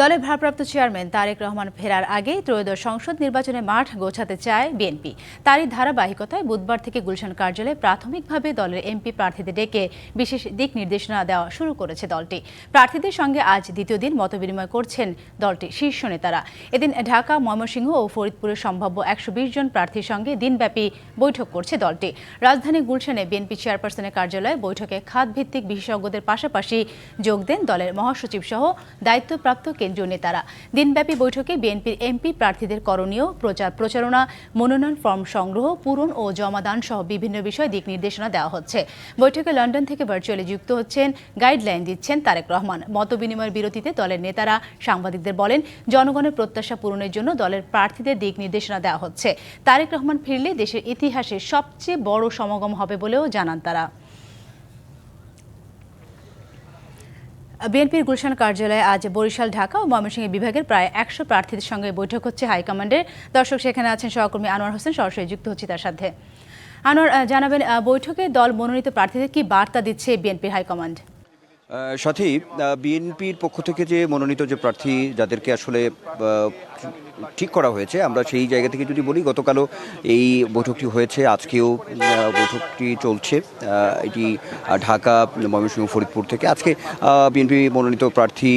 দলের ভারপ্রাপ্ত চেয়ারম্যান তারেক রহমান ফেরার আগেই ত্রয়োদশ সংসদ নির্বাচনে মাঠ গোছাতে চায় বিএনপি। তারই ধারাবাহিকতায় বুধবার থেকে গুলশান কার্যালয়ে প্রাথমিকভাবে দলের এমপি প্রার্থীদের ডেকে বিশেষ দিক নির্দেশনা দেওয়া শুরু করেছে দলটি। প্রার্থীদের সঙ্গে আজ দ্বিতীয় দিন মতবিনিময় করছেন দলটির শীর্ষ নেতারা। এদিন ঢাকা, ময়মনসিংহ ও ফরিদপুরের সম্ভাব্য ১২০ জন প্রার্থীর সঙ্গে দিনব্যাপী বৈঠক করছে দলটি। রাজধানী গুলশানে বিএনপি চেয়ারপারসনের কার্যালয়ে বৈঠকে খাতভিত্তিক বিশেষজ্ঞদের পাশাপাশি যোগ দেন দলের মহাসচিব সহ দায়িত্বপ্রাপ্ত কেন্দ্রীয় নেতারা। দিনব্যাপী বৈঠকে বিএনপির এমপি প্রার্থীদের করণীয়, প্রচারণা, মনোনয়ন ফর্ম সংগ্রহ, পূরণ ও জমাদান সহ বিভিন্ন বিষয়ে দিক নির্দেশনা দেওয়া হচ্ছে। বৈঠকে লন্ডন থেকে ভার্চুয়ালি যুক্ত হচ্ছেন, গাইডলাইন দিচ্ছেন তারেক রহমান। মতবিনিময়ের বিরতিতে দলের নেতারা সাংবাদিকদের বলেন, জনগণের প্রত্যাশা পূরণের জন্য দলের প্রার্থীদের দিক নির্দেশনা দেওয়া হচ্ছে। তারেক রহমান ফিরলে দেশের ইতিহাসে সবচেয়ে বড় সমাগম হবে বলেও জানান তারা। বিএনপির গুলশান কার্যালয়ে আজ বরিশাল, ঢাকা ও ময়মনসিংহ বিভাগের প্রায় ১০০ প্রার্থীদের সঙ্গে বৈঠক হচ্ছে হাইকমান্ডের। দর্শক, সেখানে আছেন সহকর্মী আনোয়ার হোসেন, সরাসরি যুক্ত হচ্ছে তার সাথে। আনোয়ার, জানাবেন বৈঠকে দল মনোনীত প্রার্থীদের কি বার্তা দিচ্ছে বিএনপির হাইকমান্ড? সাথী, বিএনপির পক্ষ থেকে যে মনোনীত যে প্রার্থী যাদেরকে আসলে ঠিক করা হয়েছে, আমরা সেই জায়গা থেকে যদি বলি, গতকালও এই বৈঠকটি হয়েছে, আজকেও বৈঠকটি চলছে। এটি ঢাকা, ময়মনসিংহ, ফরিদপুর থেকে আজকে বিএনপি মনোনীত প্রার্থী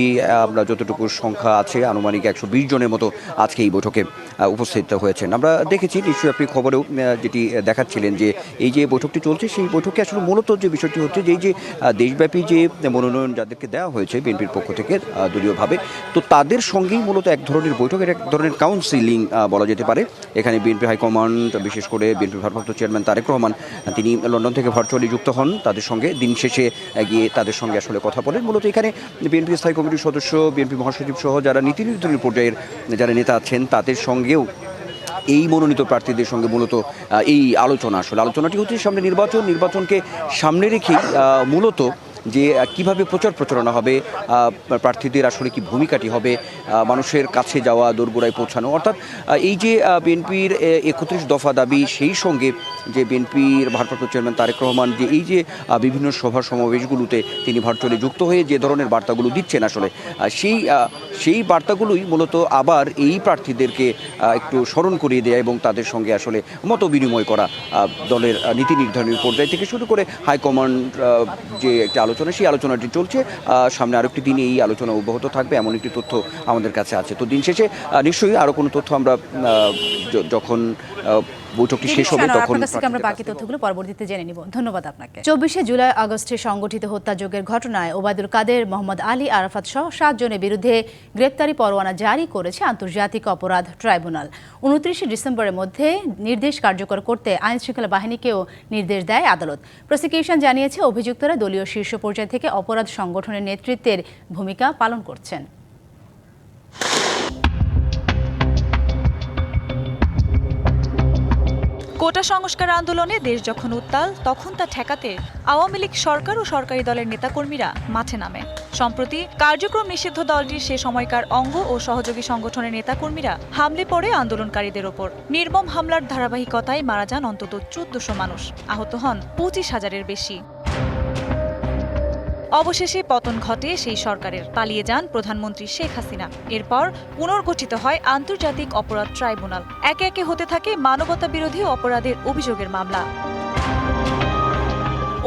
আমরা যতটুকু সংখ্যা আছে আনুমানিক ১২০ জনের মতো আজকে এই বৈঠকে উপস্থিত হয়েছেন। আমরা দেখেছি, নিশ্চয়ই আপনি খবরেও যেটি দেখাচ্ছিলেন, যে এই যে বৈঠকটি চলছে সেই বৈঠকে আসলে মূলত যে বিষয়টি হচ্ছে যে এই যে দেশব্যাপী যে মনোনয়ন যাদেরকে দেওয়া হয়েছে বিএনপির পক্ষ থেকে দলীয়ভাবে, তো তাদের সঙ্গেই মূলত এক ধরনের বৈঠক, এক ধরনের কাউন্সিলিং বলা যেতে পারে। এখানে বিএনপি হাইকমান্ড, বিশেষ করে বিএনপি ভারপ্রাপ্ত চেয়ারম্যান তারেক রহমান, তিনি লন্ডন থেকে ভার্চুয়ালি যুক্ত হন তাদের সঙ্গে। দিন শেষে গিয়ে তাদের সঙ্গে আসলে কথা বলেন। মূলত এখানে বিএনপি স্থায়ী কমিটির সদস্য, বিএনপি মহাসচিব সহ যারা নীতি নির্ধারণী পর্যায়ের যারা নেতা আছেন তাদের সঙ্গেও এই মনোনীত প্রার্থীদের সঙ্গে মূলত এই আলোচনাটি হচ্ছে সামনে নির্বাচনকে সামনে রেখেই মূলত যে কিভাবে প্রচারণা হবে, প্রার্থীদের আসলে কি ভূমিকাটি হবে, মানুষের কাছে যাওয়া, দোরগোড়ায় পৌঁছানো, অর্থাৎ এই যে বিএনপির ৩১ দফা দাবি, সেই সঙ্গে যে বিএনপির ভারপ্রাপ্ত চেয়ারম্যান তারেক রহমান যে এই যে বিভিন্ন সভা সমাবেশগুলোতে তিনি ভার্চুয়ালি যুক্ত হয়ে যে ধরনের বার্তাগুলো দিচ্ছেন, আসলে সেই বার্তাগুলোই মূলত আবার এই প্রার্থীদেরকে একটু স্মরণ করিয়ে দেয়া এবং তাদের সঙ্গে আসলে মত বিনিময় করা, দলের নীতি নির্ধারণী পর্যায় থেকে শুরু করে হাইকমান্ড যে একটা সেই আলোচনাটি চলছে। সামনে আরেকটি দিনে এই আলোচনা অব্যাহত থাকবে, এমন একটি তথ্য আমাদের কাছে আছে। তো দিন শেষে নিশ্চয়ই আরো কোনো তথ্য আমরা যখন বৈঠকটি শেষ হবে তখন আমরা বাকি তথ্যগুলো পরবর্তীতে জেনে নিব। ধন্যবাদ আপনাকে। ২৪শে জুলাই আগস্টে সংগঠিত হত্যাযজ্ঞের ঘটনায় ওবায়দুল কাদের, মোহাম্মদ আলী, আরাফাত সহ ৭ জনের বিরুদ্ধে গ্রেপ্তারি পরোয়ানা জারি করেছে আন্তর্জাতিক অপরাধ ট্রাইব্যুনাল। ২৯শে ডিসেম্বরের মধ্যে নির্দেশ কার্যকর করতে আইনশৃঙ্খলা বাহিনীকেও নির্দেশ দেয় আদালত। প্রসিকিউশন জানিয়েছে, অভিযুক্তরা দলীয় শীর্ষ পর্যায় থেকে অপরাধ সংগঠনের নেতৃত্বের ভূমিকা পালন করছেন। কোটা সংস্কার আন্দোলনে দেশ যখন উত্তাল, তখন তা ঠেকাতে আওয়ামী লীগ সরকার ও সরকারি দলের নেতাকর্মীরা মাঠে নামে। সম্প্রতি কার্যক্রম নিষিদ্ধ দলটির সে সময়কার অঙ্গ ও সহযোগী সংগঠনের নেতাকর্মীরা হামলে পড়ে আন্দোলনকারীদের ওপর। নির্মম হামলার ধারাবাহিকতায় মারা যান অন্তত ১৪০০ মানুষ, আহত হন ২৫,০০০-এর বেশি। অবশেষে পতন ঘটে সেই সরকারের, পালিয়ে যান প্রধানমন্ত্রী শেখ হাসিনা। এরপর পুনর্গঠিত হয় আন্তর্জাতিক অপরাধ ট্রাইব্যুনাল। একে একে হতে থাকে মানবতা বিরোধী অপরাধের অভিযোগের মামলা।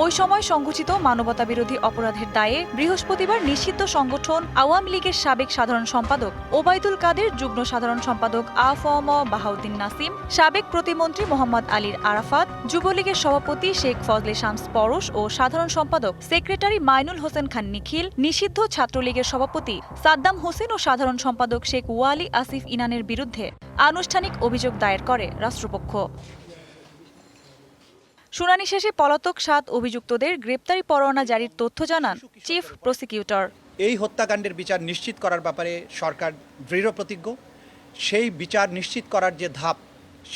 ওই সময় সংঘটিত মানবতা বিরোধী অপরাধের দায়ে বৃহস্পতিবার নিষিদ্ধ সংগঠন আওয়ামী লীগের সাবেক সাধারণ সম্পাদক ওবায়দুল কাদের, যুগ্ম সাধারণ সম্পাদক আ.ফ.ম. বাহাউদ্দিন নাসিম, সাবেক প্রতিমন্ত্রী মোহাম্মদ আলীর আরাফাত, যুবলীগের সভাপতি শেখ ফজলে শামস পরশ ও সাধারণ সম্পাদক সেক্রেটারি মাইনুল হোসেন খান নিখিল, নিষিদ্ধ ছাত্রলীগের সভাপতি সাদ্দাম হোসেন ও সাধারণ সম্পাদক শেখ ওয়ালি আসিফ ইনানের বিরুদ্ধে আনুষ্ঠানিক অভিযোগ দায়ের করে রাষ্ট্রপক্ষ। শুনানি শেষে পলাতক ৭ অভিযুক্তদের গ্রেপ্তারি পরোয়ানা জারির তথ্য জানান চিফ প্রসিকিউটর। এই হত্যাকাণ্ডের বিচার নিশ্চিত করার ব্যাপারে সরকার দৃঢ় প্রতিজ্ঞ। সেই বিচার নিশ্চিত করার যে ধাপ,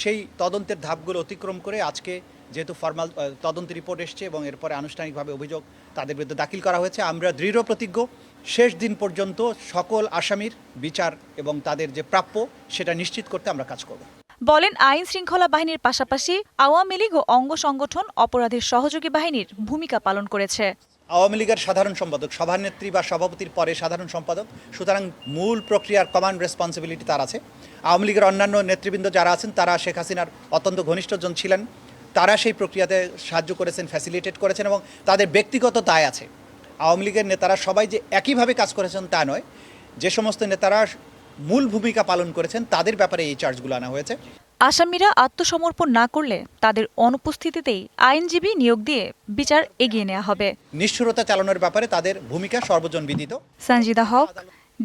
সেই তদন্তের ধাপগুলো অতিক্রম করে আজকে যেহেতু ফর্মাল তদন্ত রিপোর্ট এসছে এবং এরপরে আনুষ্ঠানিকভাবে অভিযোগ তাদের বিরুদ্ধে দাখিল করা হয়েছে, আমরা দৃঢ় প্রতিজ্ঞ শেষ দিন পর্যন্ত সকল আসামির বিচার এবং তাদের যে প্রাপ্য সেটা নিশ্চিত করতে আমরা কাজ করব। বলেন, আইন শৃঙ্খলা বাহিনীর পাশাপাশি আওয়ামী লীগ ও অঙ্গ সংগঠন অপরাধের সহযোগী বাহিনীর ভূমিকা পালন করেছে। আওয়ামী লীগের সাধারণ সম্পাদক, সভানেত্রী বা সভাপতির পরে সাধারণ সম্পাদক, সুতরাং মূল প্রক্রিয়ার কমান্ড রেসপন্সিবিলিটি তার আছে। আওয়ামী লীগের অন্যান্য নেতৃবৃন্দ যারা আছেন তারা শেখ হাসিনার অত্যন্ত ঘনিষ্ঠজন ছিলেন, তারা সেই প্রক্রিয়াতে সাহায্য করেছেন, ফ্যাসিলিটেট করেছেন এবং তাদের ব্যক্তিগত দায় আছে। আওয়ামী লীগের নেতারা সবাই যে একইভাবে কাজ করেছেন তা নয়, যে সমস্ত নেতারা মূল ভূমিকা পালন করেছেন তাদের ব্যাপারে এই চার্জগুলো আনা হয়েছে। আসামিরা আত্মসমর্পণ না করলে তাদের অনুপস্থিতিতেই আইনজীবী নিয়োগ দিয়ে বিচার এগিয়ে নেওয়া হবে। নিষ্ঠুরতা চালানোর ব্যাপারে তাদের ভূমিকা সর্বজন বিদিত। সঞ্জিদা হক,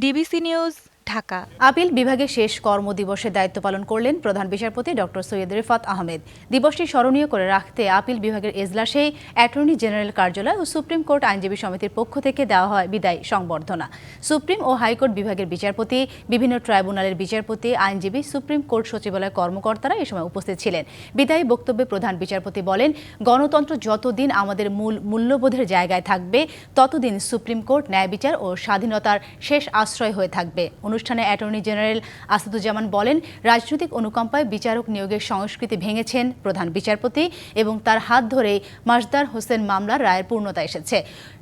ডিবিসি নিউজ, ঢাকা। আপিল বিভাগের শেষ কর্মদিবসে দায়িত্ব পালন করলেন প্রধান বিচারপতি ডক্টর সৈয়দ রিফাত আহমেদ। দিবসটি স্মরণীয় করে রাখতে আপিল বিভাগের এজলাসেই অ্যাটর্নি জেনারেল কার্যালয় ও সুপ্রিম কোর্ট আইনজীবী সমিতির পক্ষ থেকে দেওয়া হয় বিদায় সংবর্ধনা। সুপ্রিম ও হাইকোর্ট বিভাগের বিচারপতি, বিভিন্ন ট্রাইব্যুনালের বিচারপতি, আইনজীবী, সুপ্রিম কোর্ট সচিবালয় কর্মকর্তারা এ সময় উপস্থিত ছিলেন। বিদায়ী বক্তব্যে প্রধান বিচারপতি বলেন, গণতন্ত্র যতদিন আমাদের মূল মূল্যবোধের জায়গায় থাকবে ততদিন সুপ্রিম কোর্ট ন্যায় বিচার ও স্বাধীনতার শেষ আশ্রয় হয়ে থাকবে। অনুষ্ঠানে অ্যাটর্নি জেনারেল আসাদুজ্জামান বলেন, রাজনৈতিক অনুকম্পায় বিচারক নিয়োগের সংস্কৃতি ভেঙেছেন প্রধান বিচারপতি এবং তার হাত ধরেই মাসদার হোসেন মামলার রায়ের পূর্ণতা এসেছে।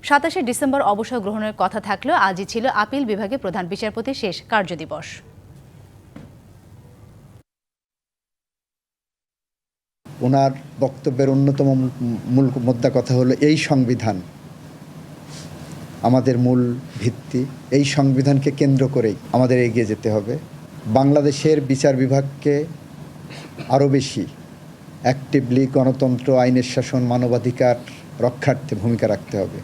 ২৭শে ডিসেম্বর অবসর গ্রহণের কথা থাকলেও আজই ছিল আপিল বিভাগে প্রধান বিচারপতির শেষ কার্যদিবস। ওনার বক্তব্যের অন্যতম মূল মোদ্দা কথা হলো এই সংবিধান আমাদের মূল ভিত্তি, এই সংবিধানকে কেন্দ্র করেই আমাদের এগিয়ে যেতে হবে। বাংলাদেশের বিচার বিভাগকে আরও বেশি অ্যাক্টিভলি গণতন্ত্র, আইনের শাসন, মানবাধিকার রক্ষার্থে ভূমিকা রাখতে হবে।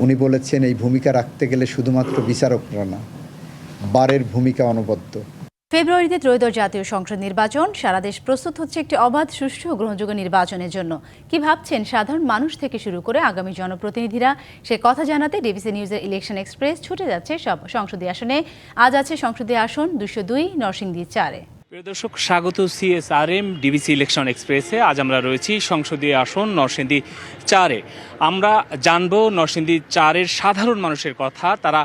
উনি বলেছেন এই ভূমিকা রাখতে গেলে শুধুমাত্র বিচারকরা না, বারের ভূমিকা অনবদ্য। ফেব্রুয়ারিতে ত্রয়োদশ জাতীয় সংসদ নির্বাচন। সারা দেশ প্রস্তুত হচ্ছে একটি অবাধ, সুষ্ঠু ও গ্রহণযোগ্য নির্বাচনের জন্য। কি ভাবছেন সাধারণ মানুষ থেকে শুরু করে আগামী জনপ্রতিনিধিরা, সে কথা জানাতে ডিবিসি নিউজের ইলেকশন এক্সপ্রেস ছুটে যাচ্ছে সব সংসদীয় আসনে। আজ আছে সংসদীয় আসন 202 নরসিংদী 4-এ। প্রিয় দর্শক, স্বাগত CSRM ডিবিসি ইলেকশন এক্সপ্রেসে। আজ আমরা রয়েছি সংসদীয় আসন নরসিংদী 4-এ। আমরা জানবো নরসিংদী 4-এর সাধারণ মানুষের কথা, তারা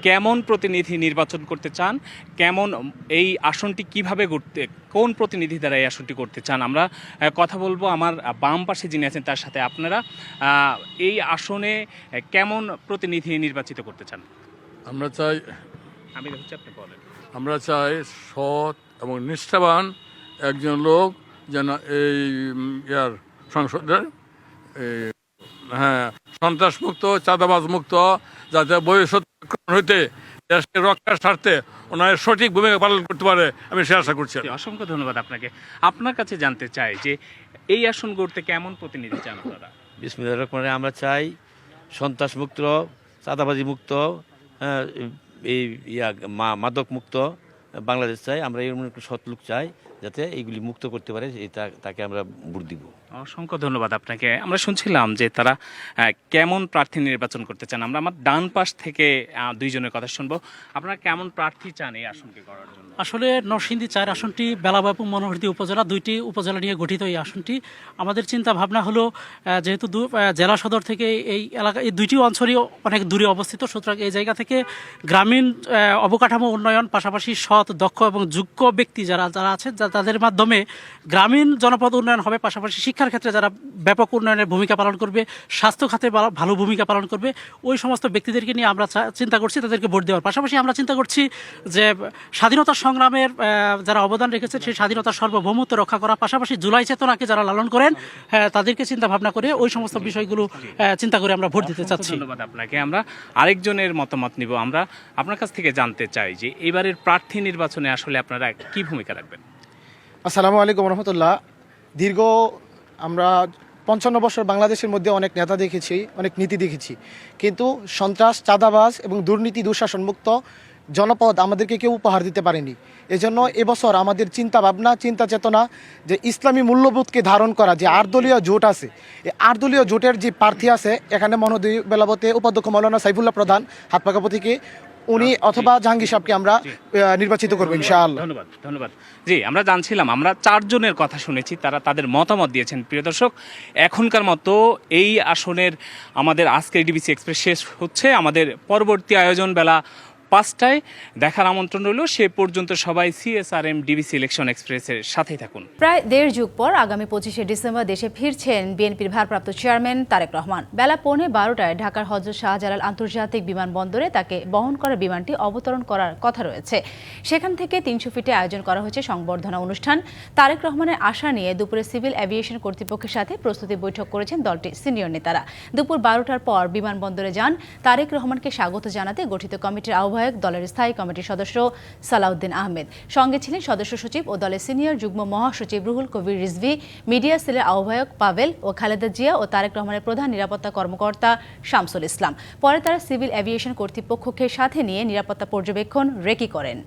কেমন প্রতিনিধি নির্বাচন করতে চান, কেমন এই আসনটি কিভাবে করতে, কোন প্রতিনিধি দ্বারা এই আসনটি করতে চান। আমরা কথা বলবো আমার বাম পাশে যিনি আছেন তার সাথে। আপনারা এই আসনে কেমন প্রতিনিধি নির্বাচিত করতে চান? আমরা চাই, আমি হচ্ছে আপনি বলেন। আমরা চাই সৎ এবং নিষ্ঠাবান একজন লোক যেন এই সংসদের সন্ত্রাসমুক্ত, চাঁদাবাজ মুক্ত, যাতে ভবিষ্যৎ হইতে দেশকে রক্ষার স্বার্থে ওনার সঠিক ভূমিকা পালন করতে পারে, আমি সে আশা করছি। অসংখ্য ধন্যবাদ আপনাকে। আপনার কাছে জানতে চাই যে এই আসন গড়তে কেমন প্রতিনিধি চান আপনারা? বিসমিল্লাহির রহমানির রহিম। আমরা চাই সন্ত্রাস মুক্ত, চাঁদাবাজি মুক্ত, এই মাদক মুক্ত বাংলাদেশ চাই। আমরা এর মধ্যে সৎ লোক চাই যাতে এইগুলি মুক্ত করতে পারে, তাকে আমরা ভোট দিব। অসংখ্য ধন্যবাদ আপনাকে। আমরা শুনছিলাম যে তারা কেমন প্রার্থী নির্বাচন করতে চান। আমরা আমার ডান পাশ থেকে দুইজনের কথা শুনবো। আপনারা কেমন প্রার্থী চান এই আসনকে করার জন্য? আসলে নরসিংদী 4 আসনটি বেলাবাপু মনোহরদী উপজেলা, 2টি উপজেলা নিয়ে গঠিত এই আসনটি। আমাদের চিন্তা ভাবনা হলো, যেহেতু জেলা সদর থেকে এই এলাকা, এই 2টি অঞ্চলই অনেক দূরে অবস্থিত, সুতরাং এই জায়গা থেকে গ্রামীণ অবকাঠামো উন্নয়ন, পাশাপাশি সৎ, দক্ষ এবং যোগ্য ব্যক্তি যারা আছেন, তাদের মাধ্যমে গ্রামীণ জনপদ উন্নয়ন হবে। পাশাপাশি শিক্ষার ক্ষেত্রে যারা ব্যাপক উন্নয়নের ভূমিকা পালন করবে, স্বাস্থ্য খাতে ভালো ভূমিকা পালন করবে, ওই সমস্ত ব্যক্তিদেরকে নিয়ে আমরা চিন্তা করছি তাদেরকে ভোট দেওয়ার। পাশাপাশি আমরা চিন্তা করছি যে স্বাধীনতা সংগ্রামের যারা অবদান রেখেছে সেই স্বাধীনতার সার্বভৌমত্ব রক্ষা করা, পাশাপাশি জুলাই চেতনাকে যারা লালন করেন, তাদেরকে চিন্তা ভাবনা করে ওই সমস্ত বিষয়গুলো চিন্তা করে আমরা ভোট দিতে চাচ্ছি। ধন্যবাদ আপনাকে। আমরা আরেকজনের মতামত নিব। আমরা আপনার কাছ থেকে জানতে চাই যে এবারের প্রার্থী নির্বাচনে আসলে আপনারা কি ভূমিকা রাখবেন? আসসালামু আলাইকুম রহমতুল্লাহ। দীর্ঘ আমরা 55 বছর বাংলাদেশের মধ্যে অনেক নেতা দেখেছি, অনেক নীতি দেখেছি, কিন্তু সন্ত্রাস, চাঁদাবাজ এবং দুর্নীতি, দুঃশাসন মুক্ত জনপদ আমাদেরকে কেউ উপহার দিতে পারেনি। এজন্য এবছর আমাদের চিন্তা ভাবনা, চিন্তা চেতনা যে ইসলামী মূল্যবোধকে ধারণ করা যে 8 দলীয় জোট আছে, এই 8 দলীয় জোটের যে প্রার্থী আছে, এখানে মনোদী বেলাবতে উপাধ্যক্ষ মৌলানা সাইফুল্লাহ প্রধান হাতপাকা থেকে উনি অথবা জাহাঙ্গীর সাহেবকে আমরা নির্বাচিত করবো ইনশাআল্লাহ। ধন্যবাদ। জি, আমরা জানছিলাম, আমরা 4 জনের কথা শুনেছি, তারা তাদের মতামত দিয়েছেন। প্রিয় দর্শক, এখনকার মতো এই আসনের আমাদের আজকের ডিবিসি এক্সপ্রেস শেষ হচ্ছে। আমাদের পরবর্তী আয়োজন বেলা 5টায় দেখার আমন্ত্রণ রইল। সে পর্যন্ত সবাই CSRM ডিবিসি ইলেকশন এক্সপ্রেসের সাথেই থাকুন। প্রায় 1.5 যুগ পর আগামী 25শে ডিসেম্বর দেশে ফিরছেন বিএনপির ভারপ্রাপ্ত চেয়ারম্যান তারেক রহমান। বেলা 11:15টায় ঢাকার হযরত শাহজালাল আন্তর্জাতিক বিমানবন্দরে তাকে বহন করা বিমানটি অবতরণ করার কথা রয়েছে। সেখান থেকে 300 ফিটে আয়োজন করা হয়েছে সংবর্ধনা অনুষ্ঠান। তারেক রহমানের আশা নিয়ে দুপুরে সিভিল এভিয়েশন কর্তৃপক্ষের সাথে প্রস্তুতি বৈঠক করেছেন দলটির সিনিয়র নেতারা। দুপুর 12টার পর বিমানবন্দরে যান তারেক রহমানকে স্বাগত জানাতে গঠিত কমিটির আহ্বায়ক, দলের স্থায়ী কমিটির সদস্য সালাউদ্দিন আহমেদ। সঙ্গে ছিলেন সদস্য সচিব ও দলের সিনিয়র যুগ্ম মহাসচিব রুহুল কবির রিজভী, মিডিয়া সেলের আহ্বায়ক পাভেল ও খালেদা জিয়া ও তারেক রহমানের প্রধান নিরাপত্তা কর্মকর্তা শামসুল ইসলাম। পরে তারা সিভিল এভিয়েশন কর্তৃপক্ষকে সাথে নিয়ে নিরাপত্তা পর্যবেক্ষণ রেকি করেন।